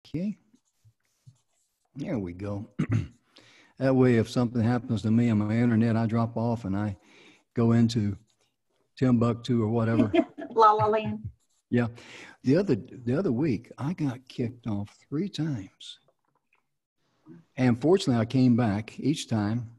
Okay. There we go. That way, if something happens to me on my internet, I drop off and I go into Timbuktu or whatever. La La Land. Yeah. The other week, I got kicked off 3 times. And fortunately, I came back each time.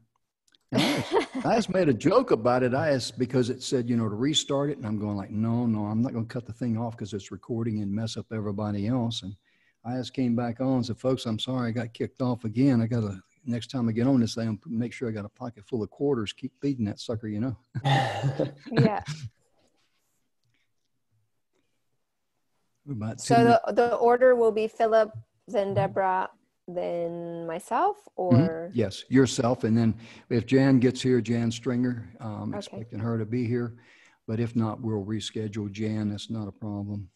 And I just made a joke about it. Because it said, to restart it. And I'm going like, no, I'm not going to cut the thing off because it's recording and mess up everybody else. And I just came back on and said, folks, I'm sorry I got kicked off again. I got to, next time I get on this thing, make sure I got a pocket full of quarters. Keep feeding that sucker, Yeah. So the order will be Philip, then Deborah, then myself, or? Mm-hmm. Yes, yourself. And then if Jan gets here, Jan Stringer, expecting her to be here. But if not, we'll reschedule Jan. That's not a problem.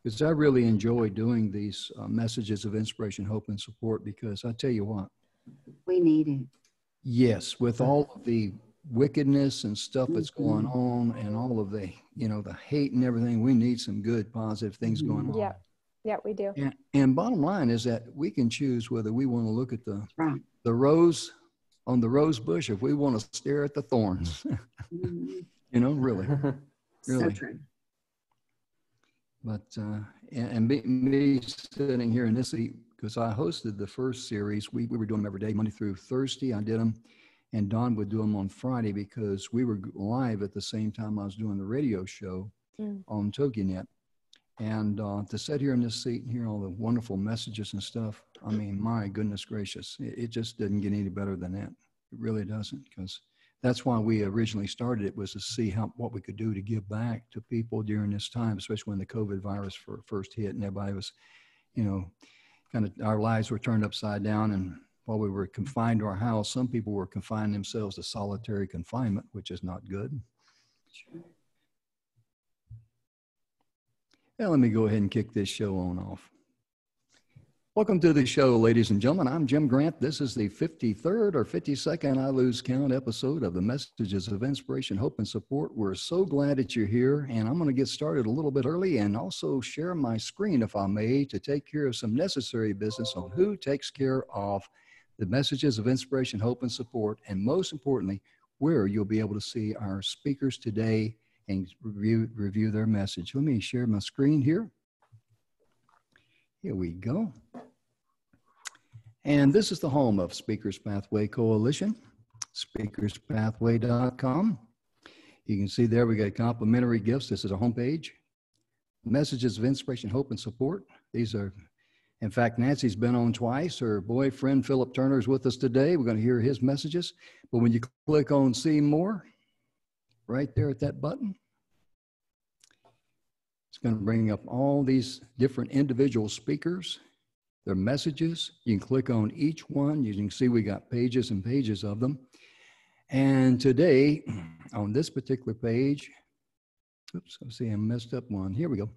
Because I really enjoy doing these messages of inspiration, hope, and support, because I tell you what. We need it. Yes, with all of the wickedness and stuff that's going on and all of the, the hate and everything, we need some good, positive things going on. Yeah, we do. And bottom line is that we can choose whether we want to look at the rose on the rose bush, if we want to stare at the thorns. Really. So true. But, and me sitting here in this seat, because I hosted the first series, we were doing them every day, Monday through Thursday. I did them, and Don would do them on Friday because we were live at the same time I was doing the radio show on TogiNet. And to sit here in this seat and hear all the wonderful messages and stuff, I mean, my goodness gracious, it just doesn't get any better than that. It really doesn't, because that's why we originally started it, was to see what we could do to give back to people during this time, especially when the COVID virus first hit and everybody was, kind of, our lives were turned upside down. And while we were confined to our house, some people were confining themselves to solitary confinement, which is not good. Sure. Now, let me go ahead and kick this show on off. Welcome to the show, ladies and gentlemen. I'm Jim Grant. This is the 53rd or 52nd, I lose count, episode of the Messages of Inspiration, Hope, and Support. We're so glad that you're here, and I'm going to get started a little bit early and also share my screen, if I may, to take care of some necessary business on who takes care of the Messages of Inspiration, Hope, and Support, and most importantly, where you'll be able to see our speakers today and review their message. Let me share my screen here. Here we go. And this is the home of Speakers Pathway Coalition, speakerspathway.com. You can see there we got complimentary gifts. This is a homepage. Messages of Inspiration, Hope, and Support. These are, in fact, Nancy's been on twice. Her boyfriend, Philip Turner, is with us today. We're going to hear his messages. But when you click on See More, right there at that button, it's going to bring up all these different individual speakers, their messages. You can click on each one. You can see we got pages and pages of them. And today, on this particular page, oops, I see I messed up one. Here we go.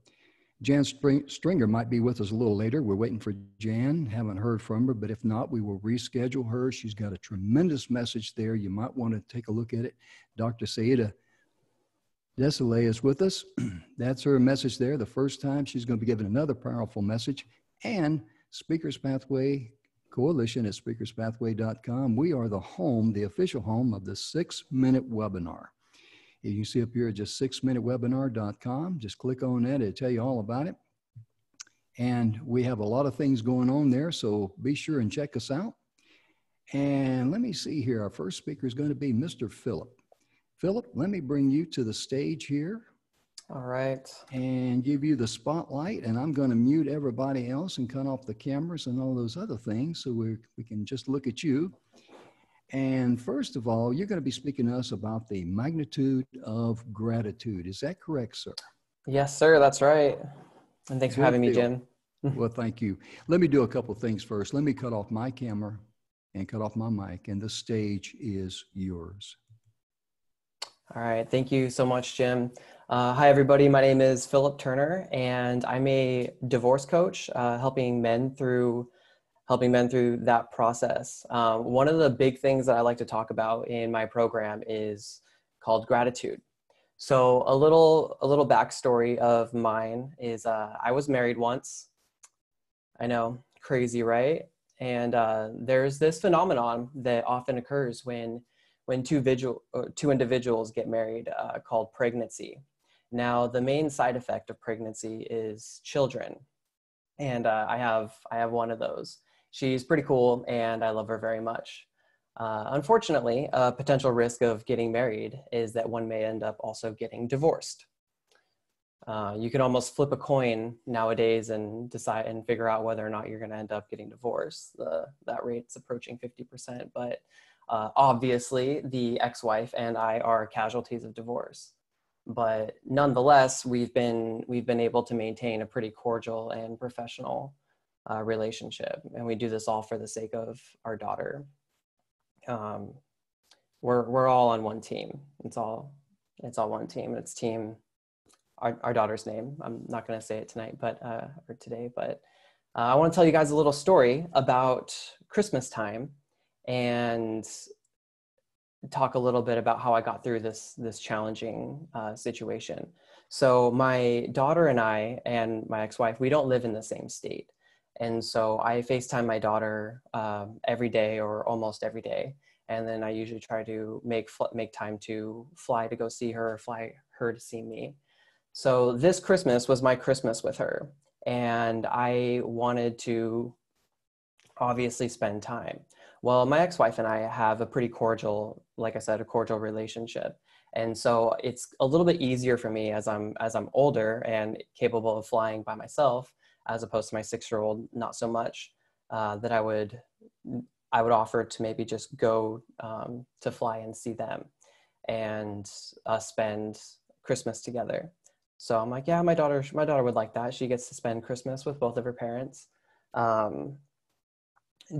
Jan Stringer might be with us a little later. We're waiting for Jan. Haven't heard from her, but if not, we will reschedule her. She's got a tremendous message there. You might want to take a look at it. Dr. Saida Desolé is with us. That's her message there. The first time she's going to be giving another powerful message. And Speakers Pathway Coalition at speakerspathway.com. We are the home, the official home of the 6-minute webinar. You can see up here just 6minutewebinar.com. Just click on that. It'll tell you all about it. And we have a lot of things going on there, so be sure and check us out. And let me see here. Our first speaker is going to be Mr. Philip. Philip, let me bring you to the stage here. All right. And give you the spotlight, and I'm going to mute everybody else and cut off the cameras and all those other things so we can just look at you. And first of all, you're going to be speaking to us about the magnitude of gratitude. Is that correct, sir? Yes, sir. That's right. And thanks for having me, Jim. Well, thank you. Let me do a couple of things first. Let me cut off my camera and cut off my mic, and the stage is yours. All right. Thank you so much, Jim. Hi, everybody. My name is Philip Turner, and I'm a divorce coach helping men through that process. One of the big things that I like to talk about in my program is called gratitude. So a little backstory of mine is I was married once, I know, crazy, right? And there's this phenomenon that often occurs when two individuals get married called pregnancy. Now, the main side effect of pregnancy is children. And I have one of those. She's pretty cool and I love her very much. Unfortunately, a potential risk of getting married is that one may end up also getting divorced. You can almost flip a coin nowadays and decide and figure out whether or not you're going to end up getting divorced. That rate's approaching 50%, but obviously the ex-wife and I are casualties of divorce. But nonetheless, we've been able to maintain a pretty cordial and professional relationship, and we do this all for the sake of our daughter. We're all on one team. It's all one team. It's team. Our daughter's name. I'm not going to say it tonight, or today, but I want to tell you guys a little story about Christmas time and talk a little bit about how I got through this challenging situation. So my daughter and I and my ex-wife, we don't live in the same state. And so I FaceTime my daughter every day or almost every day. And then I usually try to make time to fly to go see her or fly her to see me. So this Christmas was my Christmas with her. And I wanted to obviously spend time. Well, my ex-wife and I have a pretty cordial, like I said, a cordial relationship. And so it's a little bit easier for me as I'm older and capable of flying by myself, as opposed to my 6-year-old, not so much, that I would offer to maybe just go to fly and see them and spend Christmas together. So I'm like, yeah, my daughter would like that. She gets to spend Christmas with both of her parents.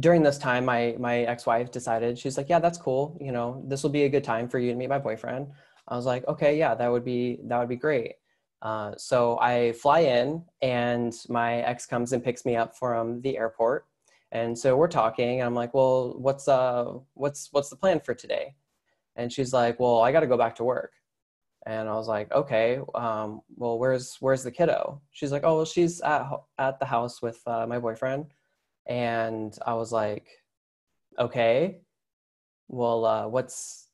During this time, my ex-wife decided, she's like, yeah, that's cool. You know, this will be a good time for you to meet my boyfriend. I was like, okay, yeah, that would be great. So I fly in and my ex comes and picks me up from the airport. And so we're talking and I'm like, well, what's the plan for today? And she's like, well, I got to go back to work. And I was like, okay, well, where's the kiddo? She's like, oh, well, she's at the house with my boyfriend. And I was like, okay, well, what's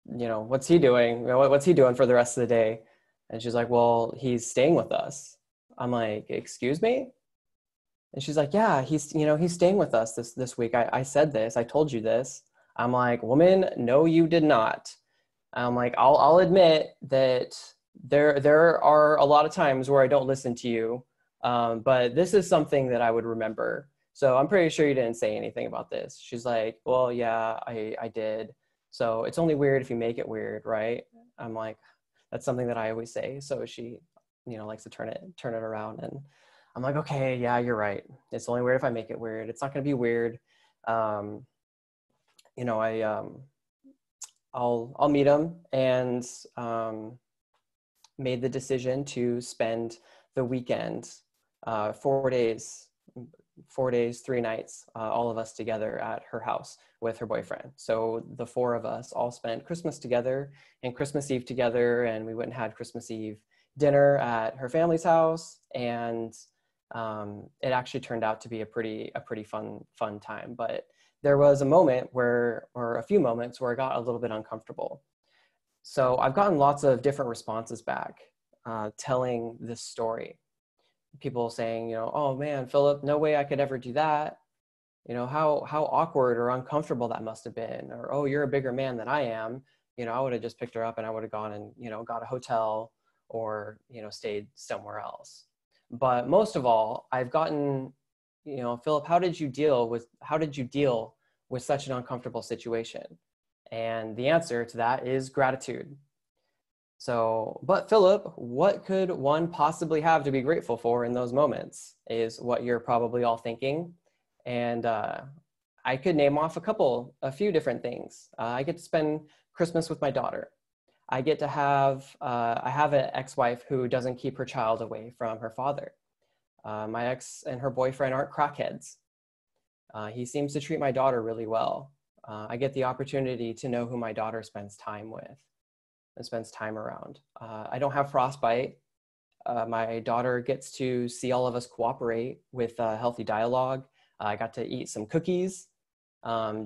he doing? What's he doing for the rest of the day? And she's like, well, he's staying with us. I'm like, excuse me? And she's like, yeah, he's staying with us this week. I said this, I told you this. I'm like, woman, no, you did not. I'm like, I'll admit that there are a lot of times where I don't listen to you. But this is something that I would remember. So I'm pretty sure you didn't say anything about this. She's like, well, yeah, I did. So it's only weird if you make it weird, right? I'm like, that's something that I always say. So she, likes to turn it around. And I'm like, okay, yeah, you're right. It's only weird if I make it weird. It's not going to be weird. I'll meet him and made the decision to spend the weekend, 4 days, 3 nights, all of us together at her house with her boyfriend. So the 4 of us all spent Christmas together and Christmas Eve together, and we went and had Christmas Eve dinner at her family's house, and it actually turned out to be a pretty fun time. But there was a few moments where I got a little bit uncomfortable. So I've gotten lots of different responses back telling this story. People saying, oh man, Philip, no way I could ever do that. How awkward or uncomfortable that must have been. Or, oh, you're a bigger man than I am. I would have just picked her up and I would have gone and, got a hotel or, stayed somewhere else. But most of all, I've gotten, Philip, how did you deal with such an uncomfortable situation? And the answer to that is gratitude. So, but Philip, what could one possibly have to be grateful for in those moments is what you're probably all thinking. And I could name off a few different things. I get to spend Christmas with my daughter. I get to I have an ex-wife who doesn't keep her child away from her father. My ex and her boyfriend aren't crackheads. He seems to treat my daughter really well. I get the opportunity to know who my daughter spends time with and spends time around. I don't have frostbite. my daughter gets to see all of us cooperate with healthy dialogue. I got to eat some cookies.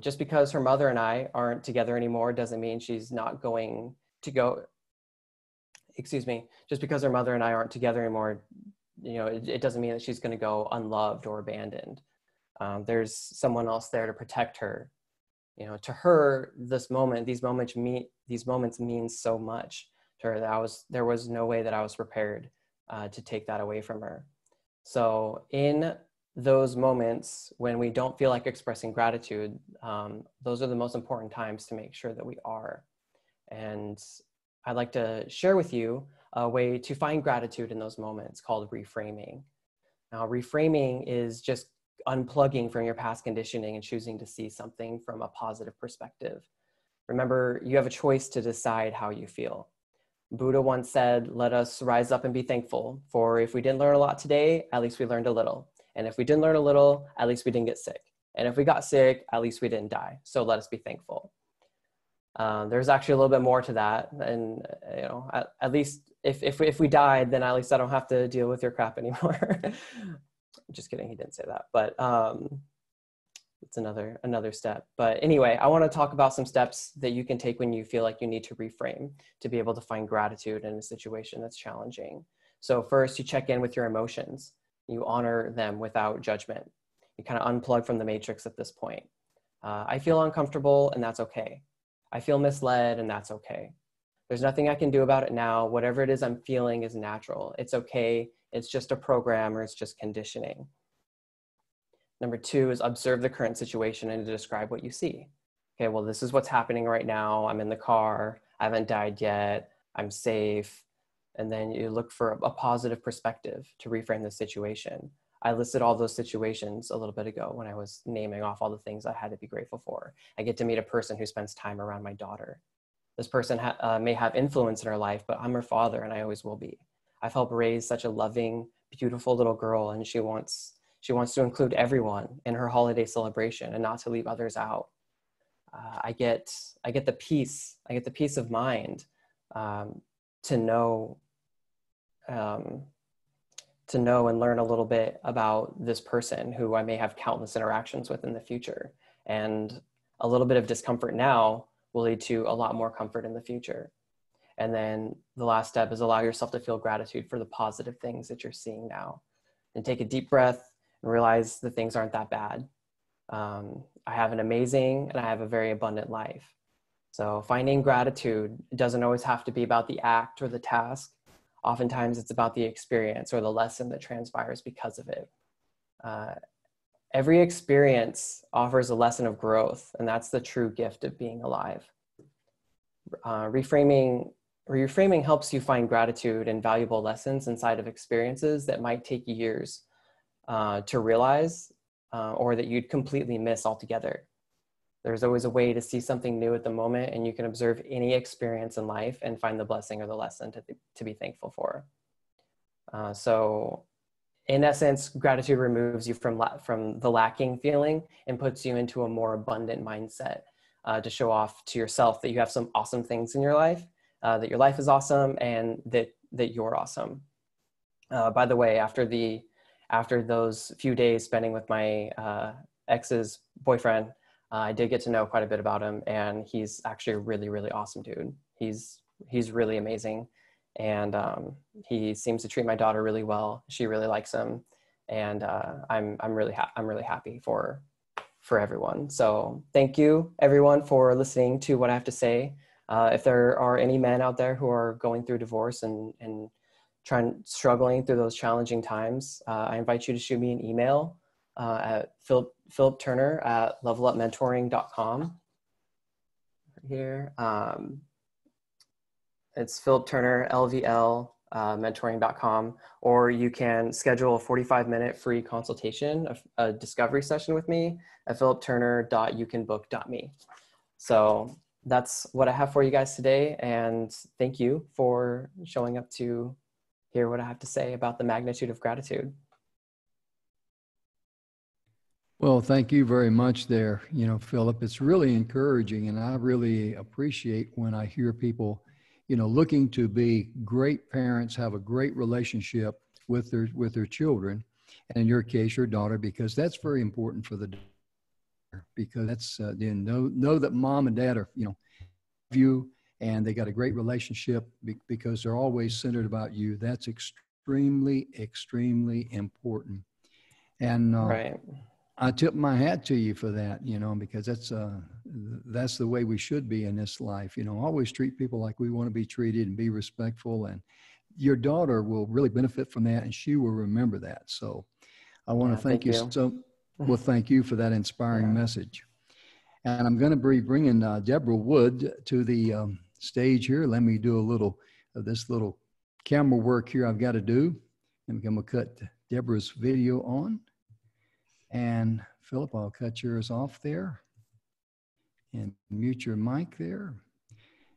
Just because her mother and I aren't together anymore doesn't mean she's not going to go, excuse me, just because her mother and I aren't together anymore, you know, it doesn't mean that she's going to go unloved or abandoned. There's someone else there to protect her. You know, to her, these moments mean so much to her that there was no way that I was prepared to take that away from her. So in those moments when we don't feel like expressing gratitude, those are the most important times to make sure that we are. And I'd like to share with you a way to find gratitude in those moments called reframing. Now, reframing is just unplugging from your past conditioning and choosing to see something from a positive perspective. Remember, you have a choice to decide how you feel. Buddha once said, let us rise up and be thankful, for if we didn't learn a lot today, at least we learned a little. And if we didn't learn a little, at least we didn't get sick. And if we got sick, at least we didn't die. So let us be thankful. There's actually a little bit more to that. And, you know, at least if we died, then at least I don't have to deal with your crap anymore. Just kidding, he didn't say that, but it's another step. But anyway, I want to talk about some steps that you can take when you feel like you need to reframe to be able to find gratitude in a situation that's challenging. So first, you check in with your emotions. You honor them without judgment. You kind of unplug from the matrix at this point. I feel uncomfortable, and that's okay. I feel misled, and that's okay. There's nothing I can do about it now. Whatever it is I'm feeling is natural. It's okay. It's just a program, or it's just conditioning. Number two is observe the current situation and to describe what you see. Okay, well, this is what's happening right now. I'm in the car. I haven't died yet. I'm safe. And then you look for a positive perspective to reframe the situation. I listed all those situations a little bit ago when I was naming off all the things I had to be grateful for. I get to meet a person who spends time around my daughter. This person may have influence in her life, but I'm her father and I always will be. I've helped raise such a loving, beautiful little girl, and she wants to include everyone in her holiday celebration and not to leave others out. I get the peace of mind to know and learn a little bit about this person who I may have countless interactions with in the future. And a little bit of discomfort now will lead to a lot more comfort in the future. And then the last step is allow yourself to feel gratitude for the positive things that you're seeing now. And take a deep breath and realize that things aren't that bad. I have an amazing and I have a very abundant life. So finding gratitude doesn't always have to be about the act or the task. Oftentimes it's about the experience or the lesson that transpires because of it. Every experience offers a lesson of growth, and that's the true gift of being alive. Reframing helps you find gratitude and valuable lessons inside of experiences that might take years to realize or that you'd completely miss altogether. There's always a way to see something new at the moment, and you can observe any experience in life and find the blessing or the lesson to be thankful for. So in essence, gratitude removes you from the lacking feeling and puts you into a more abundant mindset to show off to yourself that you have some awesome things in your life, that your life is awesome, and that you're awesome. By the way, after those few days spending with my ex's boyfriend, I did get to know quite a bit about him, and he's actually a really, really awesome dude. He's really amazing, and he seems to treat my daughter really well. She really likes him, and I'm really happy for everyone. So thank you everyone for listening to what I have to say. If there are any men out there who are going through divorce and struggling through those challenging times, I invite you to shoot me an email at Philip Turner at levelupmentoring.com. Here, it's Philip Turner, LVL, mentoring.com, or you can schedule a 45-minute free consultation, a discovery session with me at philipturner.youcanbook.me. So that's what I have for you guys today, and thank you for showing up to hear what I have to say about the magnitude of gratitude. Well, thank you very much there, Philip. It's really encouraging, and I really appreciate when I hear people looking to be great parents, have a great relationship with their children, and in your case, your daughter, because that's very important for the daughter, because that's know that mom and dad are you, and they got a great relationship because they're always centered about you. That's extremely, extremely important. And Right. I tip my hat to you for that, because that's the way we should be in this life. Always treat people like we want to be treated and be respectful. And your daughter will really benefit from that, and she will remember that. So I want to thank you. Thank you for that inspiring message. And I'm going to be bringing Deborah Wood to the stage here. Let me do a little of this little camera work here I've got to do. And I'm going to cut Deborah's video on. And Philip, I'll cut yours off there and mute your mic there.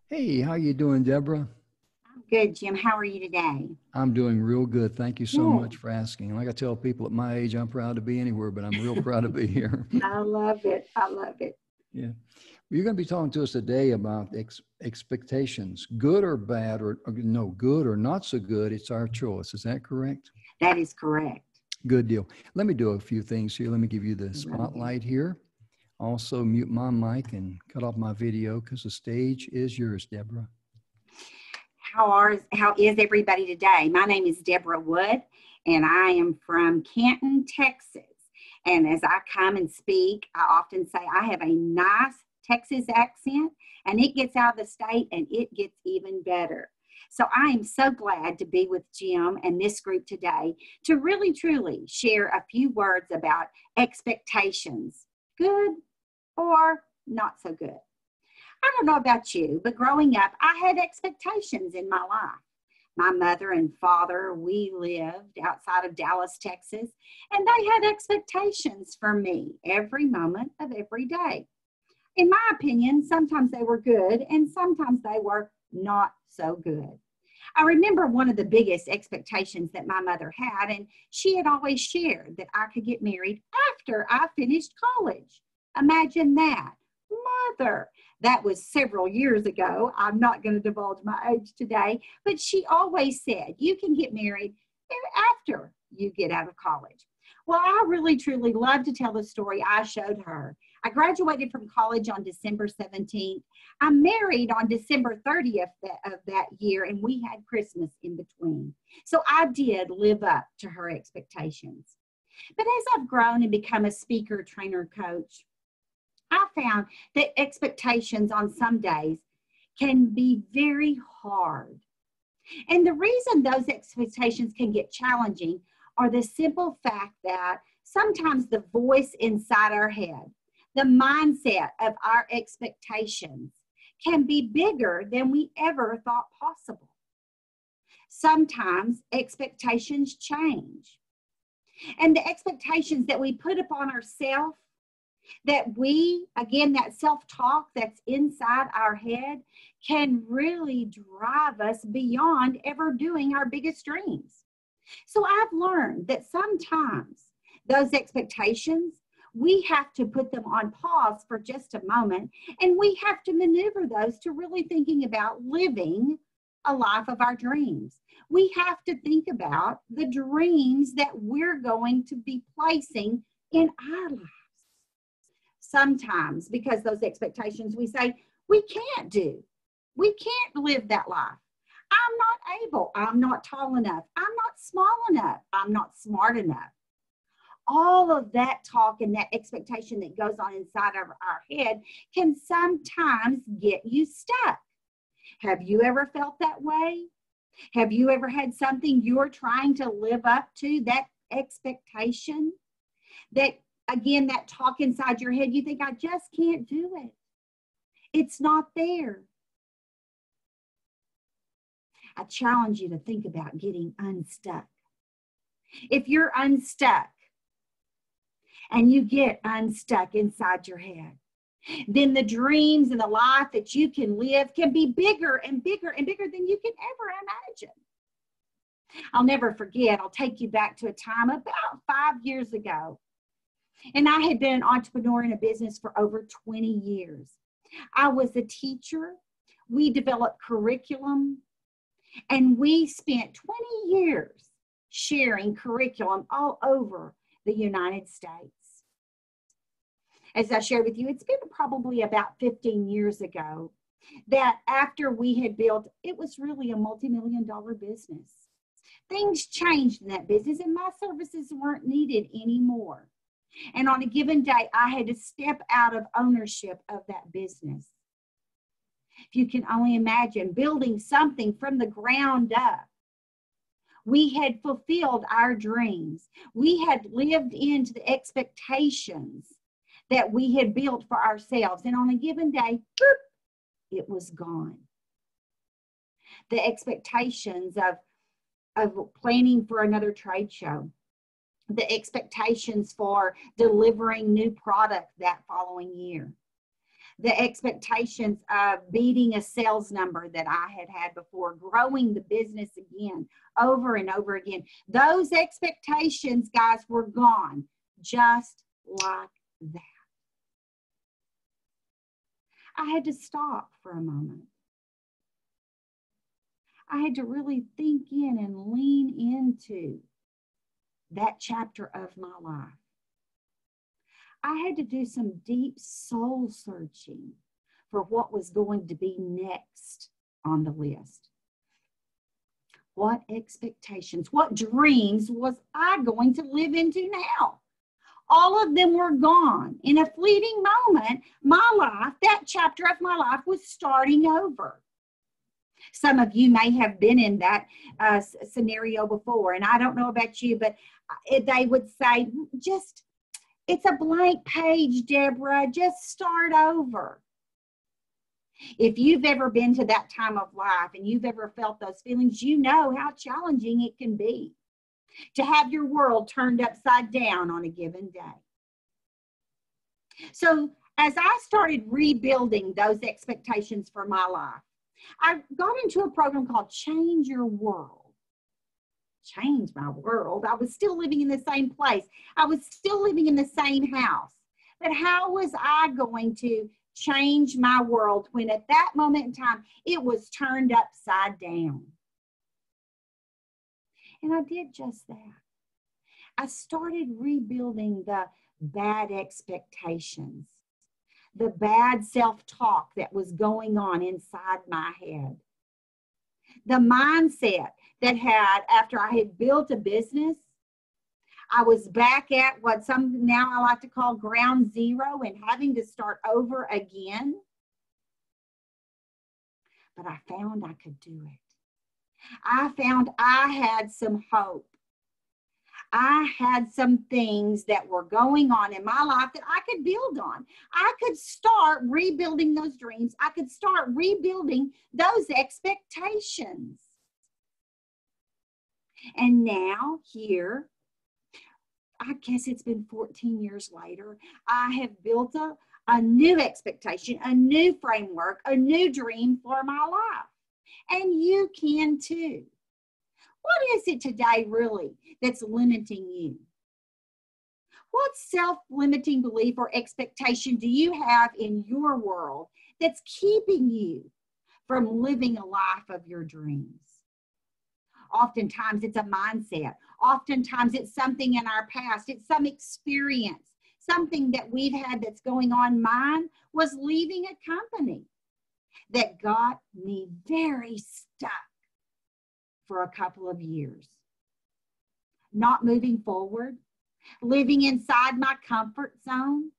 Hey, how you doing, Deborah? I'm good, Jim. How are you today? I'm doing real good. Thank you so much for asking. Like I tell people at my age, I'm proud to be anywhere, but I'm real proud to be here. I love it. I love it. Yeah. You're going to be talking to us today about expectations, good or bad, or no, good or not so good. It's our choice. Is that correct? That is correct. Good deal. Let me do a few things here. Let me give you the spotlight here. Also mute my mic and cut off my video because the stage is yours, Deborah. How is everybody today? My name is Deborah Wood, and I am from Canton, Texas. And as I come and speak, I often say I have a nice Texas accent, and it gets out of the state and it gets even better. So I am so glad to be with Jim and this group today to really, truly share a few words about expectations, good or not so good. I don't know about you, but growing up, I had expectations in my life. My mother and father, we lived outside of Dallas, Texas, and they had expectations for me every moment of every day. In my opinion, sometimes they were good and sometimes they were not so good. I remember one of the biggest expectations that my mother had, and she had always shared that I could get married after I finished college. Imagine that. Mother. That was several years ago. I'm not going to divulge my age today, but she always said, you can get married after you get out of college. Well, I really, truly love to tell the story I showed her. I graduated from college on December 17th. I married on December 30th of that year, and we had Christmas in between. So I did live up to her expectations. But as I've grown and become a speaker, trainer, coach, I found that expectations on some days can be very hard. And the reason those expectations can get challenging are the simple fact that sometimes the voice inside our head, the mindset of our expectations, can be bigger than we ever thought possible. Sometimes expectations change. And the expectations that we put upon ourselves, that we, again, that self-talk that's inside our head can really drive us beyond ever doing our biggest dreams. So I've learned that sometimes those expectations, we have to put them on pause for just a moment, and we have to maneuver those to really thinking about living a life of our dreams. We have to think about the dreams that we're going to be placing in our lives. Sometimes, because those expectations, we say, we can't do. We can't live that life. I'm not able. I'm not tall enough. I'm not small enough. I'm not smart enough. All of that talk and that expectation that goes on inside of our head can sometimes get you stuck. Have you ever felt that way? Have you ever had something you're trying to live up to, that expectation, that again, that talk inside your head, you think, I just can't do it. It's not there. I challenge you to think about getting unstuck. If you're unstuck and you get unstuck inside your head, then the dreams and the life that you can live can be bigger and bigger and bigger than you can ever imagine. I'll never forget, I'll take you back to a time about 5 years ago. And I had been an entrepreneur in a business for over 20 years. I was a teacher We developed curriculum, and we spent 20 years sharing curriculum all over the United States. As I shared with you, it's been probably about 15 years ago that after we had built, it was really a multi-million-dollar business. Things changed in that business, and my services weren't needed anymore. And on a given day, I had to step out of ownership of that business. If you can only imagine building something from the ground up. We had fulfilled our dreams. We had lived into the expectations that we had built for ourselves. And on a given day, boop, it was gone. The expectations of planning for another trade show, the expectations for delivering new product that following year, the expectations of beating a sales number that I had had before, growing the business again, over and over again. Those expectations, guys, were gone just like that. I had to stop for a moment. I had to really think in and lean into that chapter of my life. I had to do some deep soul searching for what was going to be next on the list. What expectations, what dreams was I going to live into now? All of them were gone. In a fleeting moment, my life, that chapter of my life was starting over. Some of you may have been in that scenario before, and I don't know about you, but they would say, it's a blank page, Deborah, just start over. If you've ever been to that time of life and you've ever felt those feelings, you know how challenging it can be to have your world turned upside down on a given day. So as I started rebuilding those expectations for my life, I got into a program called Change Your World. Change my world. I was still living in the same place. I was still living in the same house. But how was I going to change my world when at that moment in time, it was turned upside down? And I did just that. I started rebuilding the bad expectations, the bad self-talk that was going on inside my head, the mindset that had, after I had built a business, I was back at what some now I like to call ground zero and having to start over again. But I found I could do it. I found I had some hope. I had some things that were going on in my life that I could build on. I could start rebuilding those dreams. I could start rebuilding those expectations. And now here, I guess it's been 14 years later, I have built a new expectation, a new framework, a new dream for my life. And you can too. What is it today really that's limiting you? What self-limiting belief or expectation do you have in your world that's keeping you from living a life of your dreams? Oftentimes it's a mindset. Oftentimes it's something in our past. It's some experience, something that we've had that's going on. Mine was leaving a company that got me very stuck for a couple of years. Not moving forward, living inside my comfort zone,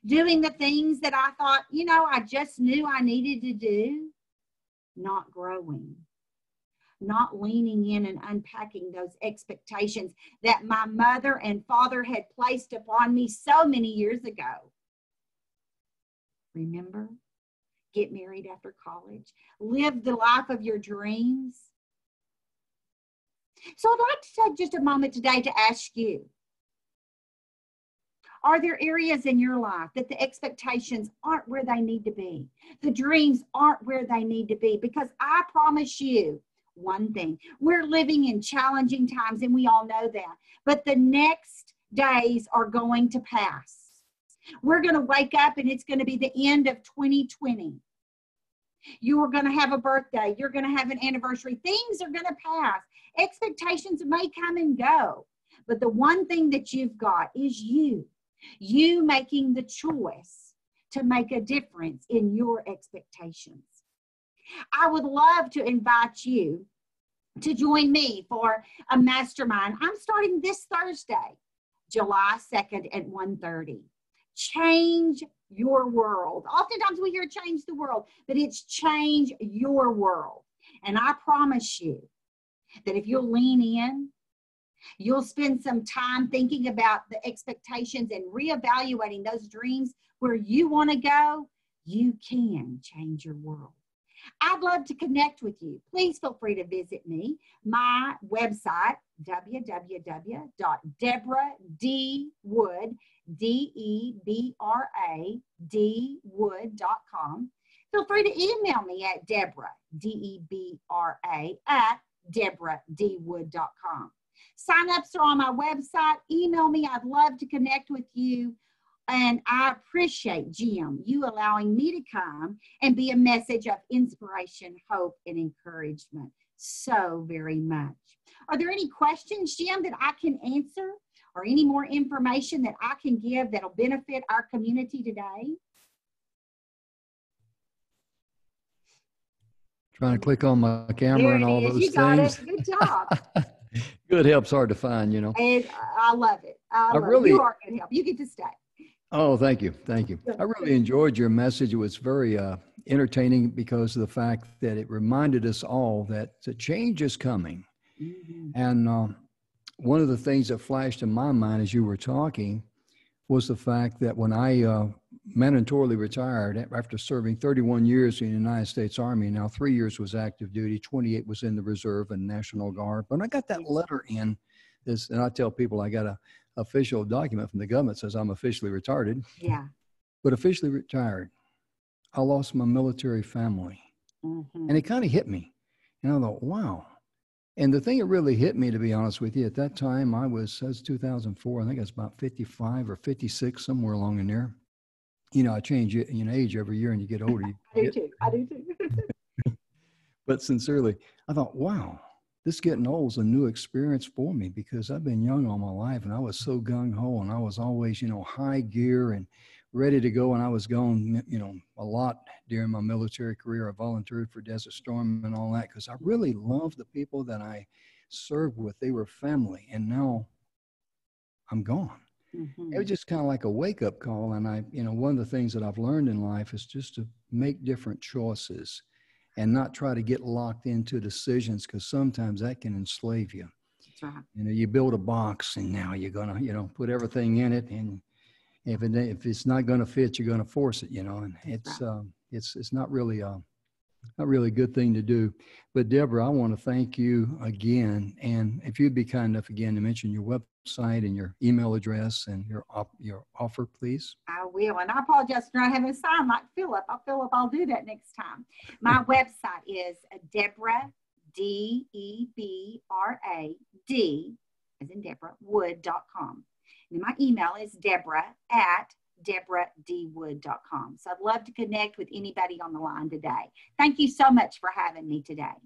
doing the things that I thought, I just knew I needed to do, not growing, not leaning in and unpacking those expectations that my mother and father had placed upon me so many years ago. Remember? Get married after college. Live the life of your dreams. So I'd like to take just a moment today to ask you, are there areas in your life that the expectations aren't where they need to be? The dreams aren't where they need to be? Because I promise you one thing, we're living in challenging times and we all know that. But the next days are going to pass. We're going to wake up and it's going to be the end of 2020. You're going to have a birthday. You're going to have an anniversary. Things are going to pass. Expectations may come and go. But the one thing that you've got is you making the choice to make a difference in your expectations. I would love to invite you to join me for a mastermind. I'm starting this Thursday, July 2nd at 1:30. Change your world. Oftentimes we hear change the world, but it's change your world. And I promise you that if you'll lean in, you'll spend some time thinking about the expectations and reevaluating those dreams where you want to go, you can change your world. I'd love to connect with you. Please feel free to visit me. My website, www.deborah.dwood, DEBRA, Feel free to email me at Deborah, DEBRA, at DeborahDwood.com. Sign-ups are on my website. Email me. I'd love to connect with you. And I appreciate, Jim, you allowing me to come and be a message of inspiration, hope, and encouragement so very much. Are there any questions, Jim, that I can answer, or any more information that I can give that'll benefit our community today? Trying to click on my camera and all those you got things. It. Good job. Good help's hard to find, you know. And I love it. You are good help. You get to stay. Oh, thank you. Thank you. I really enjoyed your message. It was very entertaining because of the fact that it reminded us all that the change is coming. Mm-hmm. And one of the things that flashed in my mind as you were talking was the fact that when I mandatorily retired after serving 31 years in the United States Army, now 3 years was active duty, 28 was in the Reserve and National Guard. When I got that letter in, and I tell people I got a official document from the government says I'm officially retired. Yeah. But officially retired, I lost my military family. Mm-hmm. And it kind of hit me. And I thought, wow. And the thing that really hit me, to be honest with you, at that time, that was 2004. I think I was about 55 or 56, somewhere along in there. You know, I change age every year and you get older. I do too. But sincerely, I thought, wow. This getting old is a new experience for me because I've been young all my life and I was so gung-ho and I was always, high gear and ready to go. And I was going, a lot during my military career. I volunteered for Desert Storm and all that because I really loved the people that I served with. They were family, and now I'm gone. Mm-hmm. It was just kind of like a wake-up call. And one of the things that I've learned in life is just to make different choices and not try to get locked into decisions, because sometimes that can enslave you. That's right. You build a box and now you're going to, put everything in it. And if it's not going to fit, you're going to force it, and it's not really a good thing to do. But Deborah, I want to thank you again. And if you'd be kind enough again to mention your website and your email address and your offer, please. I will. And I apologize for not having a sign like Philip. I'll do that next time. My website is Deborah, DEBRA, as in Deborah, Wood.com. And my email is Deborah@DeborahDwood.com. So I'd love to connect with anybody on the line today. Thank you so much for having me today.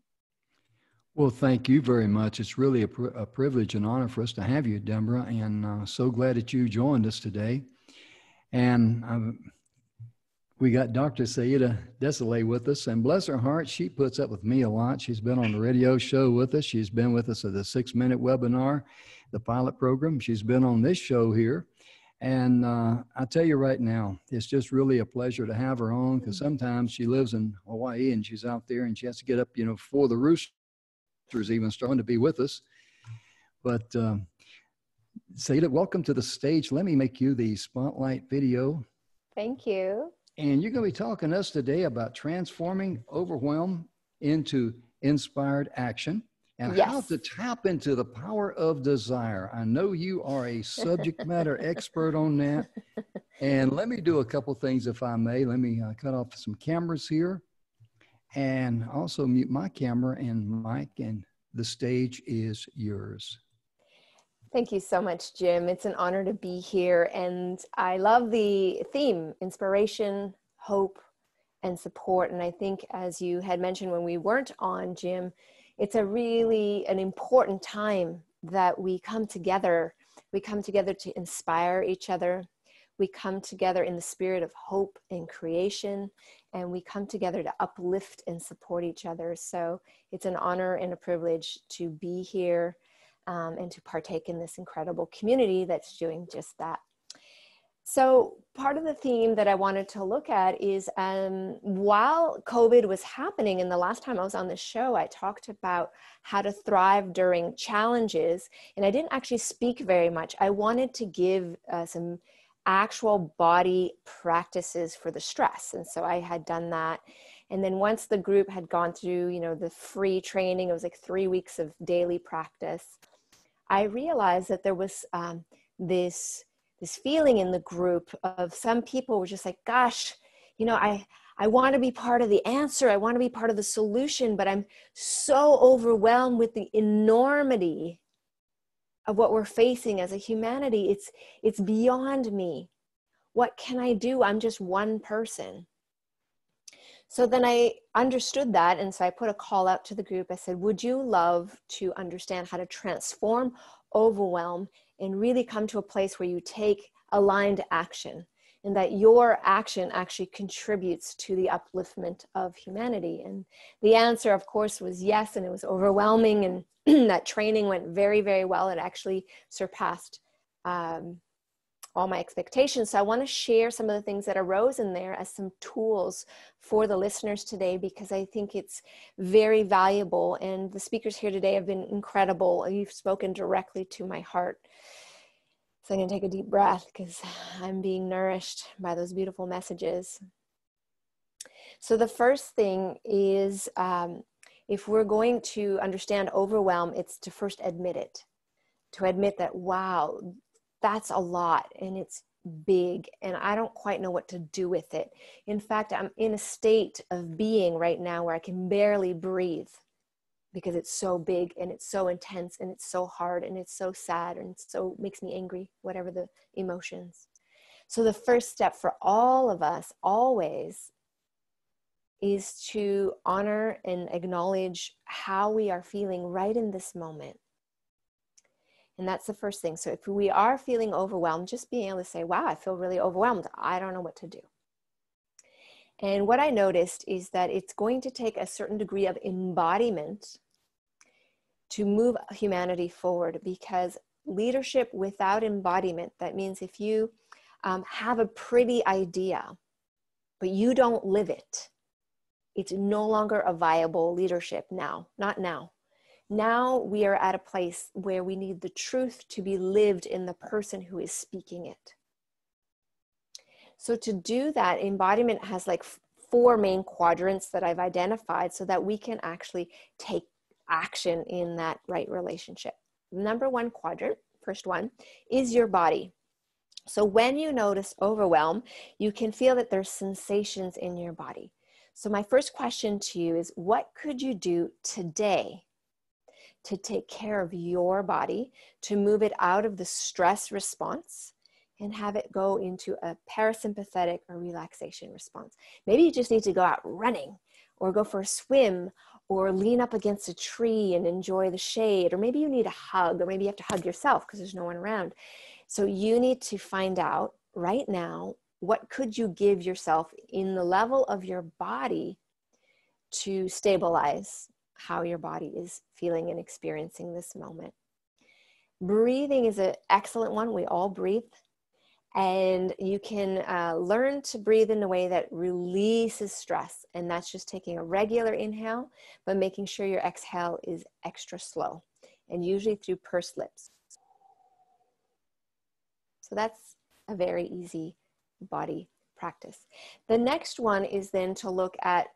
Well, thank you very much. It's really a privilege and honor for us to have you, Deborah, and so glad that you joined us today. And we got Dr. Saida Desolé with us, and bless her heart, she puts up with me a lot. She's been on the radio show with us. She's been with us at the 6-minute webinar, the pilot program. She's been on this show here. And I tell you right now, it's just really a pleasure to have her on, because sometimes she lives in Hawaii and she's out there and she has to get up, before the roosters even starting to be with us. But Saida, welcome to the stage. Let me make you the spotlight video. Thank you. And you're going to be talking to us today about transforming overwhelm into inspired action and how to tap into the power of desire. I know you are a subject matter expert on that. And let me do a couple things, if I may. Let me cut off some cameras here and also mute my camera and mic, and the stage is yours. Thank you so much, Jim. It's an honor to be here. And I love the theme, inspiration, hope, and support. And I think, as you had mentioned when we weren't on, Jim, it's a really an important time that we come together. We come together to inspire each other. We come together in the spirit of hope and creation, and we come together to uplift and support each other. So it's an honor and a privilege to be here and to partake in this incredible community that's doing just that. So part of the theme that I wanted to look at is while COVID was happening, and the last time I was on the show, I talked about how to thrive during challenges, and I didn't actually speak very much. I wanted to give some actual body practices for the stress. And so I had done that. And then once the group had gone through, you know, the free training, it was like 3 weeks of daily practice, I realized that there was this feeling in the group of some people were just like, gosh, you know, I want to be part of the answer. I want to be part of the solution, but I'm so overwhelmed with the enormity of what we're facing as a humanity. It's beyond me. What can I do? I'm just one person. So then I understood that. And so I put a call out to the group. I said, would you love to understand how to transform overwhelm and really come to a place where you take aligned action, and that your action actually contributes to the upliftment of humanity? And the answer, of course, was yes. And it was overwhelming. And that training went very, very well. It actually surpassed all my expectations. So I want to share some of the things that arose in there as some tools for the listeners today, because I think it's very valuable. And the speakers here today have been incredible. You've spoken directly to my heart. So I'm going to take a deep breath because I'm being nourished by those beautiful messages. So the first thing is, if we're going to understand overwhelm, it's to first admit it, to admit that, wow, that's a lot and it's big and I don't quite know what to do with it. In fact, I'm in a state of being right now where I can barely breathe because it's so big and it's so intense and it's so hard and it's so sad and so makes me angry, whatever the emotions. So the first step for all of us always is to honor and acknowledge how we are feeling right in this moment. And that's the first thing. So if we are feeling overwhelmed, just being able to say, wow, I feel really overwhelmed. I don't know what to do. And what I noticed is that it's going to take a certain degree of embodiment to move humanity forward, because leadership without embodiment, that means if you have a pretty idea, but you don't live it, it's no longer a viable leadership now, not now. Now we are at a place where we need the truth to be lived in the person who is speaking it. So to do that, embodiment has like 4 main quadrants that I've identified so that we can actually take action in that right relationship. Number 1 quadrant, first one, is your body. So when you notice overwhelm, you can feel that there's sensations in your body. So my first question to you is, what could you do today to take care of your body, to move it out of the stress response and have it go into a parasympathetic or relaxation response? Maybe you just need to go out running or go for a swim or lean up against a tree and enjoy the shade, or maybe you need a hug, or maybe you have to hug yourself because there's no one around. So you need to find out right now, what could you give yourself in the level of your body to stabilize how your body is feeling and experiencing this moment. Breathing is an excellent one. We all breathe. And you can learn to breathe in a way that releases stress. And that's just taking a regular inhale, but making sure your exhale is extra slow, and usually through pursed lips. So that's a very easy body practice. The next one is then to look at,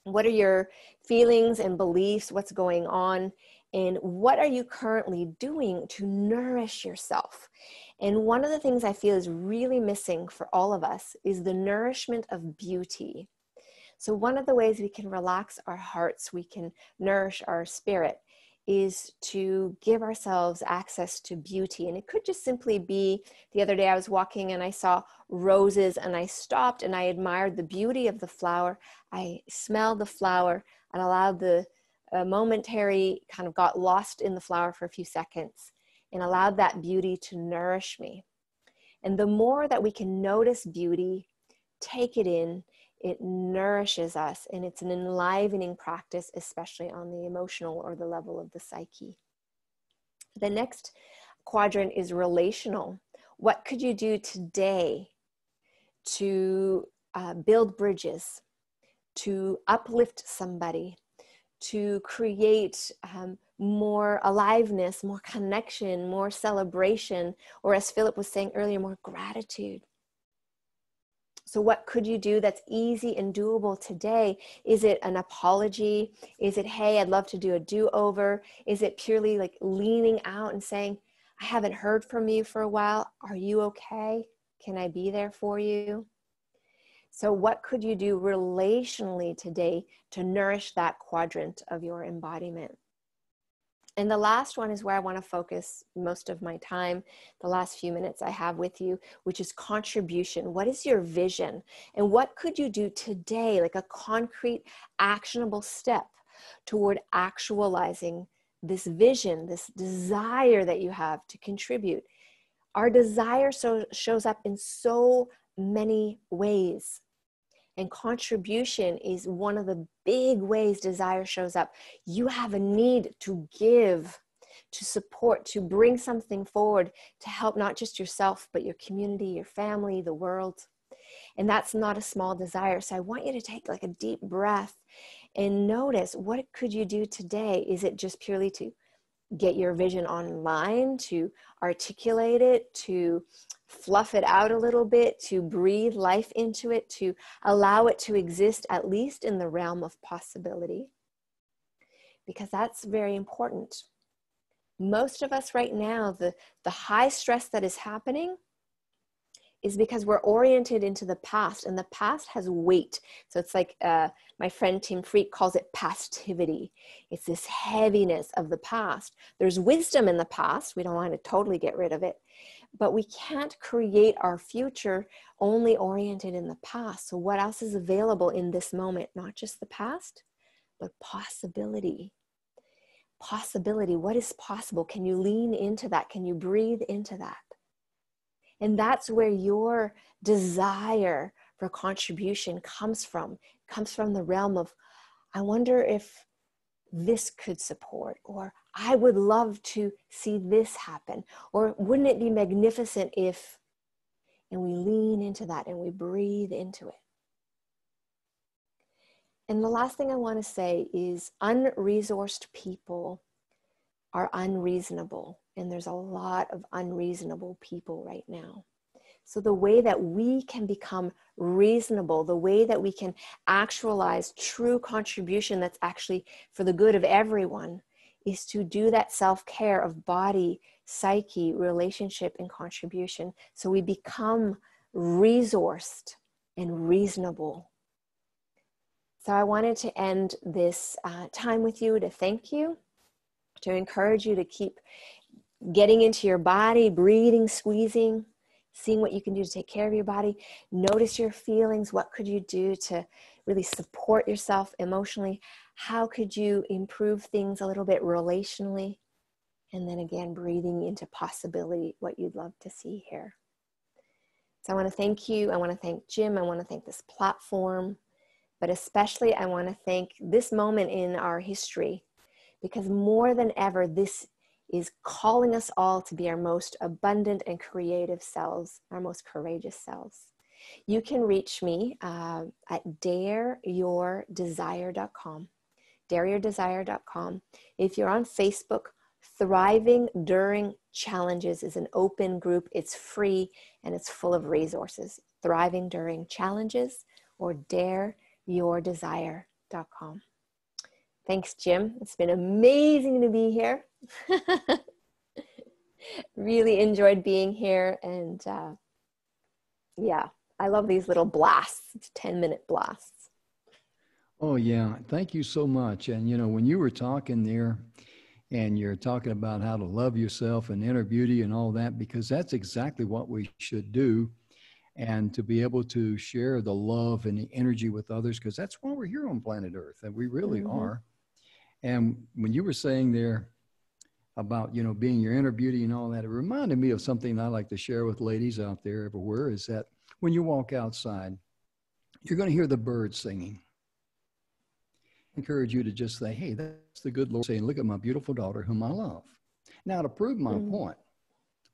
what are your feelings and beliefs? What's going on? And what are you currently doing to nourish yourself? And one of the things I feel is really missing for all of us is the nourishment of beauty. So one of the ways we can relax our hearts, we can nourish our spirit, is to give ourselves access to beauty. And it could just simply be, the other day I was walking and I saw roses and I stopped and I admired the beauty of the flower. I smelled the flower and allowed the momentary, kind of got lost in the flower for a few seconds and allowed that beauty to nourish me. And the more that we can notice beauty, take it in, it nourishes us, and it's an enlivening practice, especially on the emotional or the level of the psyche. The next quadrant is relational. What could you do today to build bridges, to uplift somebody, to create more aliveness, more connection, more celebration, or as Philip was saying earlier, more gratitude? So what could you do that's easy and doable today? Is it an apology? Is it, hey, I'd love to do a do-over? Is it purely like leaning out and saying, I haven't heard from you for a while. Are you okay? Can I be there for you? So what could you do relationally today to nourish that quadrant of your embodiment? And the last one is where I want to focus most of my time, the last few minutes I have with you, which is contribution. What is your vision? And what could you do today, like a concrete, actionable step toward actualizing this vision, this desire that you have to contribute? Our desire shows up in so many ways. And contribution is one of the big ways desire shows up. You have a need to give, to support, to bring something forward, to help not just yourself, but your community, your family, the world. And that's not a small desire. So I want you to take like a deep breath and notice, what could you do today? Is it just purely to get your vision online, to articulate it, to fluff it out a little bit, to breathe life into it, to allow it to exist at least in the realm of possibility? Because that's very important. Most of us right now, the high stress that is happening is because we're oriented into the past, and the past has weight. So it's like my friend Tim Freak calls it pastivity. It's this heaviness of the past. There's wisdom in the past. We don't want to totally get rid of it, but we can't create our future only oriented in the past. So what else is available in this moment? Not just the past, but possibility. Possibility. What is possible? Can you lean into that? Can you breathe into that? And that's where your desire for contribution comes from the realm of, I wonder if this could support, or I would love to see this happen, or wouldn't it be magnificent if, and we lean into that and we breathe into it. And the last thing I want to say is unresourced people are unreasonable. And there's a lot of unreasonable people right now. So the way that we can become reasonable, the way that we can actualize true contribution that's actually for the good of everyone, is to do that self-care of body, psyche, relationship, and contribution. So we become resourced and reasonable. So I wanted to end this time with you to thank you, to encourage you to keep getting into your body, breathing, squeezing, seeing what you can do to take care of your body. Notice your feelings. What could you do to really support yourself emotionally? How could you improve things a little bit relationally? And then again, breathing into possibility, what you'd love to see here. So I want to thank you. I want to thank Jim. I want to thank this platform. But especially I want to thank this moment in our history, because more than ever, this is calling us all to be our most abundant and creative selves, our most courageous selves. You can reach me at dareyourdesire.com, dareyourdesire.com. If you're on Facebook, Thriving During Challenges is an open group. It's free and it's full of resources. Thriving During Challenges, or dareyourdesire.com. Thanks, Jim. It's been amazing to be here. Really enjoyed being here. And yeah, I love these little blasts, 10-minute blasts. Oh, yeah. Thank you so much. And, you know, when you were talking there, and you're talking about how to love yourself and inner beauty and all that, because that's exactly what we should do. And to be able to share the love and the energy with others, because that's why we're here on planet Earth, and we really are. And when you were saying there about, you know, being your inner beauty and all that, it reminded me of something I like to share with ladies out there everywhere, is that when you walk outside, you're going to hear the birds singing. I encourage you to just say, hey, that's the good Lord saying, look at my beautiful daughter whom I love. Now, to prove my point,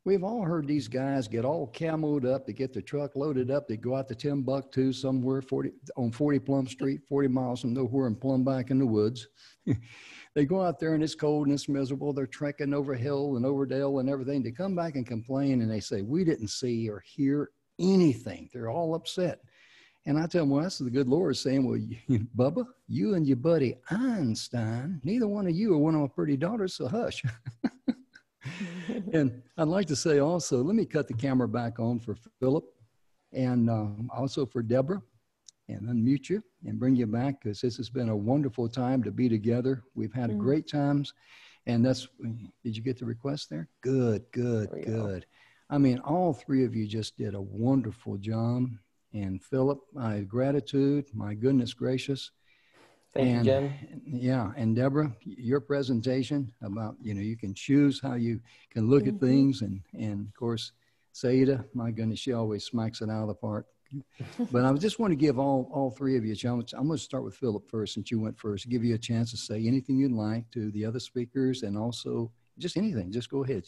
we've all heard these guys get all camoed up to get the truck loaded up. They go out to Timbuktu somewhere on 40 Plum Street, 40 miles from nowhere, and plumb back in the woods. They go out there and it's cold and it's miserable. They're trekking over hill and over dale and everything. They come back and complain and they say, we didn't see or hear anything. They're all upset. And I tell them, well, that's the good Lord saying, well, Bubba, you and your buddy Einstein, neither one of you are one of my pretty daughters, so hush. And I'd like to say also, let me cut the camera back on for Philip and also for Deborah, and unmute you and bring you back, because this has been a wonderful time to be together. We've had great times. And that's, did you get the request there? Good. I mean, all three of you just did a wonderful job. And Philip, my gratitude, my goodness gracious. Thank you, Jim. Yeah, and Deborah, your presentation about, you know, you can choose how you can look at things. And of course, Saida, my goodness, she always smacks it out of the park. But I just want to give all three of you a chance. I'm going to start with Philip first, since you went first, give you a chance to say anything you'd like to the other speakers, and also just anything. Just go ahead.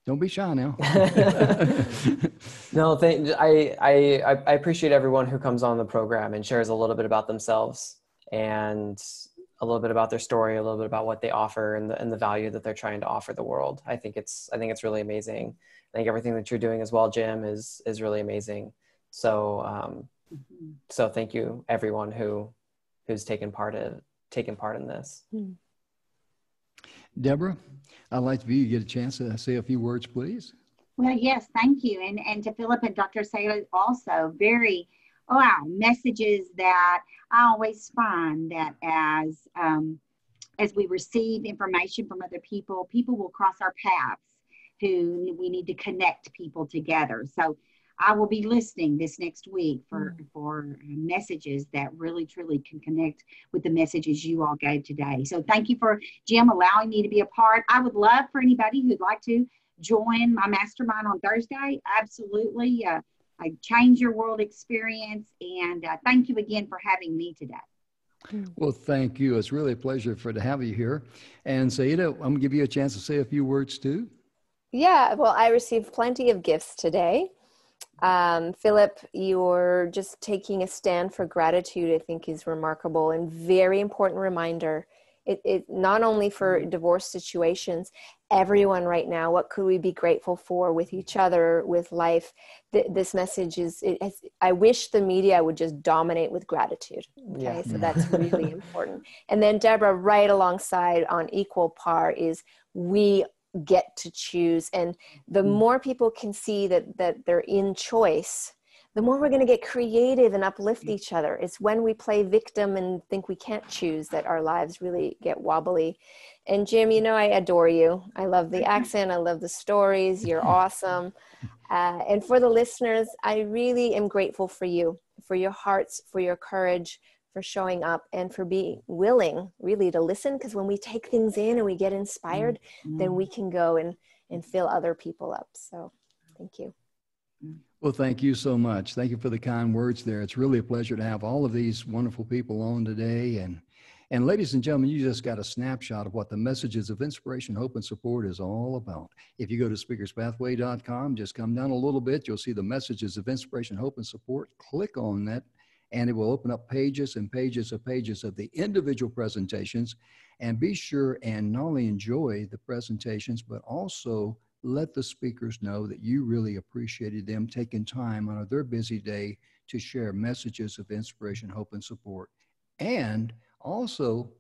Don't be shy now. No, I appreciate everyone who comes on the program and shares a little bit about themselves and a little bit about their story, a little bit about what they offer and the value that they're trying to offer the world. I think it's really amazing. I think everything that you're doing as well, Jim, is really amazing. So so thank you everyone who's taken part in this. Deborah, I'd like for you to get a chance to say a few words, please. Well, yes, thank you. And to Philip and Dr. Saida also, very, messages that I always find that as we receive information from other people, people will cross our paths who we need to connect people together. So I will be listening this next week for messages that really, truly can connect with the messages you all gave today. So thank you for, Jim, allowing me to be a part. I would love for anybody who'd like to join my mastermind on Thursday. Absolutely. I change your world experience. And thank you again for having me today. Well, thank you. It's really a pleasure to have you here. And Saida, I'm going to give you a chance to say a few words too. Yeah, well, I received plenty of gifts today. Philip, you're just taking a stand for gratitude, I think, is remarkable and very important reminder. It not only for divorce situations, everyone right now, what could we be grateful for with each other, with life? This message I wish the media would just dominate with gratitude. Okay, yeah. So that's really important. And then Deborah, right alongside on equal par, is we get to choose. And the more people can see that they're in choice, the more we're going to get creative and uplift each other. It's when we play victim and think we can't choose that our lives really get wobbly. And Jim, you know, I adore you. I love the accent. I love the stories. You're awesome. And for the listeners, I really am grateful for you, for your hearts, for your courage, for showing up, and for being willing really to listen. Because when we take things in and we get inspired, then we can go and fill other people up. So thank you. Well, thank you so much. Thank you for the kind words there. It's really a pleasure to have all of these wonderful people on today. And ladies and gentlemen, you just got a snapshot of what the Messages of Inspiration, Hope, and Support is all about. If you go to speakerspathway.com, just come down a little bit, you'll see the Messages of Inspiration, Hope, and Support. Click on that, and it will open up pages and pages of the individual presentations. And be sure and not only enjoy the presentations, but also let the speakers know that you really appreciated them taking time out of their busy day to share messages of inspiration, hope, and support. And also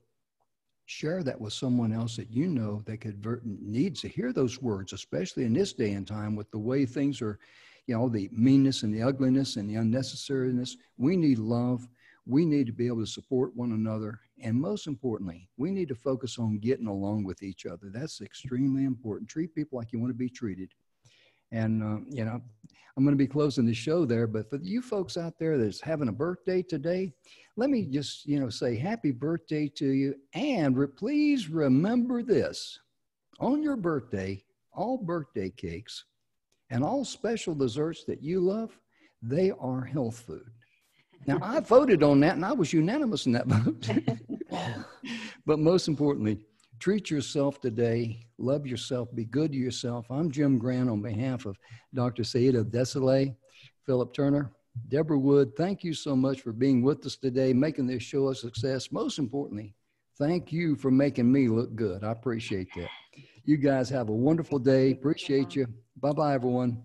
share that with someone else that you know that needs to hear those words, especially in this day and time with the way things are, you know, the meanness and the ugliness and the unnecessariness. We need love. We need to be able to support one another And most importantly, we need to focus on getting along with each other. That's extremely important. Treat people like you want to be treated. And, I'm going to be closing the show there, but for you folks out there that's having a birthday today, let me just, say happy birthday to you. And please remember this: on your birthday, all birthday cakes and all special desserts that you love, they are health food. Now, I voted on that, and I was unanimous in that vote. But most importantly, treat yourself today. Love yourself. Be good to yourself. I'm Jim Grant on behalf of Dr. Saida Desolé, Philip Turner, Deborah Wood. Thank you so much for being with us today, making this show a success. Most importantly, thank you for making me look good. I appreciate that. You guys have a wonderful day. Appreciate you. Bye-bye, everyone.